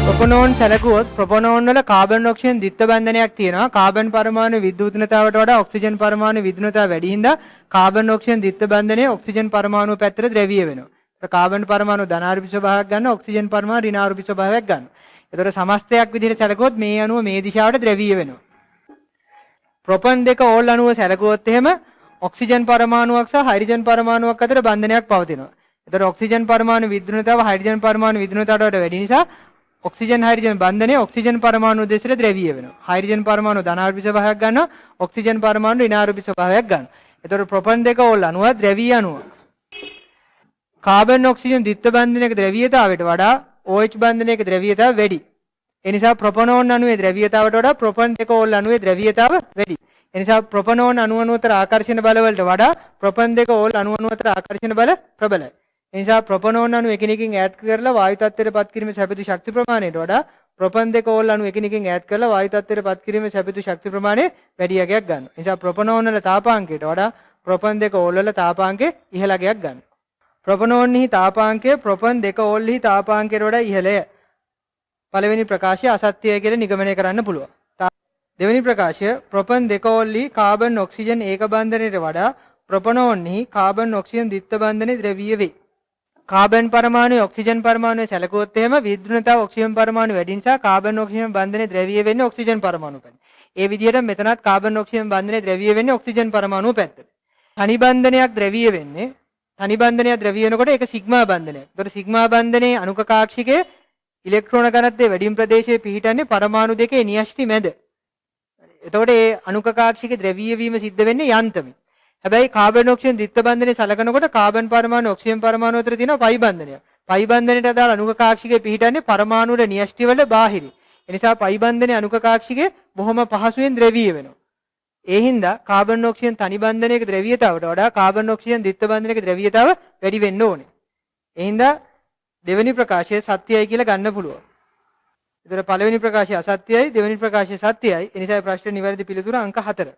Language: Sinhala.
ප්‍රොපනෝන් සැලකුවොත් ප්‍රොපනෝන් වල කාබන් ඔක්සිජන් ද්විත්ව බන්ධනයක් තියෙනවා. කාබන් පරමාණු විද්‍යුත්නතාවට වඩා ඔක්සිජන් පරමාණු විද්‍යුත්නතාව වැඩි හින්දා කාබන් ඔක්සිජන් ද්විත්ව බන්ධනයේ ඔක්සිජන් පරමාණු පැත්තට ද්‍රවීය වෙනවා. ඒක කාබන් පරමාණු ධනාරූපී ස්වභාවයක් ගන්න, ඔක්සිජන් පරමාණු ඍණාරූපී ස්වභාවයක් ගන්න. ඒතකොට සමස්තයක් විදිහට සැලකුවොත් මේ අණුව මේ දිශාවට ද්‍රවීය වෙනවා. ප්‍රොපන් දෙක ඕල් අණුව සැලකුවොත් එහෙම ඔක්සිජන් පරමාණුවක් සහ හයිඩ්‍රජන් පරමාණුවක් අතර බන්ධනයක් පවතිනවා. ඒතකොට ඔක්සිජන් පරමාණු විද්‍යුත්නතාව හයිඩ්‍රජන් පරමාණු විද්‍යුත්නතාවට වඩා වැඩි නිසා ඔක්සිජන් හයිඩ්‍රජන් බන්ධනයේ ඔක්සිජන් පරමාණු දෙසට ද්‍රවීය වෙනවා. හයිඩ්‍රජන් පරමාණු ධනාරූපී ස්වභාවයක් ගන්නවා, ඔක්සිජන් පරමාණු ඍණාරූපී ස්වභාවයක් ගන්නවා. ඒතකොට ප්‍රොපන් දෙක ඕල් අණුව ද්‍රවීය අණුව. කාබන් ඔක්සිජන් ද්විත්ව බන්ධනයක ද්‍රවීයතාවයට වඩා OH බන්ධනයක ද්‍රවීයතාව වැඩි. ඒ නිසා ප්‍රොපනෝන් අණුවේ ද්‍රවීයතාවට වඩා ප්‍රොපන් දෙක ඕල් අණුවේ ද්‍රවීයතාව වැඩි. ඒ නිසා ප්‍රොපනෝන් අණු අතර ආකර්ෂණ බල වලට වඩා ප්‍රොපන් දෙක ඕල් අණු අතර ආකර්ෂණ බල ප්‍රබලයි. ඒ නිසා ප්‍රොපනෝන් අණු එකිනෙකින් ඈත් කරලා වායු තත්ත්වයට පත් කිරීමේ සැපයුතු ශක්ති ප්‍රමාණයට වඩා ප්‍රොපන් දෙක ඕල් අණු එකිනෙකින් ඈත් කරලා වායු තත්ත්වයට පත් කිරීමේ සැපයුතු ශක්ති ප්‍රමාණය වැඩි යගයක් ගන්නවා. ඒ නිසා ප්‍රොපනෝන් වල තාපාංකයට වඩා ප්‍රොපන් දෙක ඕල් වල තාපාංකය ඉහළ යගයක් ගන්නවා. ප්‍රොපනෝන්හි තාපාංකය ප්‍රොපන් දෙක ඕල්හි තාපාංකයට වඩා ඉහළය. පළවෙනි ප්‍රකාශය අසත්‍යයි කියලා නිගමනය කරන්න පුළුවන්. දෙවෙනි ප්‍රකාශය ප්‍රොපන් දෙක ඕල්හි කාබන් ඔක්සිජන් ඒක බන්ධනයට වඩා ප්‍රොපනෝන්හි කාබන් ඔක්සිජන් ද්විත්ව බන්ධනයේ ද්‍රවීය වේ. කාබන් පරමාණුයි ඔක්සිජන් පරමාණුයි සැලකුවොත් එහෙම විද්‍යුත්නතාව ඔක්සිජන් පරමාණු වැඩි නිසා කාබන් ඔක්සිජන් බන්ධනයේ ද්‍රවීය වෙන්නේ ඔක්සිජන් පරමාණු පැත්තට. ඒ විදිහට මෙතනත් කාබන් ඔක්සිජන් බන්ධනයේ ද්‍රවීය වෙන්නේ ඔක්සිජන් පරමාණු පැත්තට. තනි බන්ධනයක් ද්‍රවීය වෙන්නේ තනි බන්ධනයක් ද්‍රවීය වෙනකොට ඒක සිග්මා බන්ධනයක්. ඒතකොට සිග්මා බන්ධනයේ අණුක කාක්ෂිකයේ ඉලෙක්ට්‍රෝන ඝනත්වයේ වැඩිම ප්‍රදේශයේ පිහිටන්නේ පරමාණු දෙකේ න්‍යෂ්ටි මැද. එතකොට මේ අණුක කාක්ෂිකේ ද්‍රවීය වීම සිද්ධ වෙන්නේ යන්තමින්. හැබැයි කාබන් ඔක්සිජන් ද්විත්ව බන්ධනයේ සලකනකොට කාබන් පරමාණු ඔක්සිජන් පරමාණු අතර තියෙනවා පයි බන්ධනයක්. පයි බන්ධනයට අදාළ අණුක කාක්ෂිකයේ පිහිටන්නේ පරමාණු වල න්‍යෂ්ටි වල බාහිරයි. ඒ නිසා පයි බන්ධනයේ අණුක කාක්ෂිකය බොහොම පහසුවෙන් ද්‍රවීය වෙනවා. ඒ හින්දා කාබන් ඔක්සිජන් තනි බන්ධනයක ද්‍රවීයතාවට වඩා කාබන් ඔක්සිජන් ද්විත්ව බන්ධනයක ද්‍රවීයතාව වැඩි වෙන්න ඕනේ. ඒ හින්දා දෙවෙනි ප්‍රකාශය සත්‍යයි කියලා ගන්න පුළුවන්. ඒතර පළවෙනි ප්‍රකාශය අසත්‍යයි, දෙවෙනි ප්‍රකාශය සත්‍යයි. ඒ නිසා ප්‍රශ්න නිවැරදි පිළිතුර අංක 4.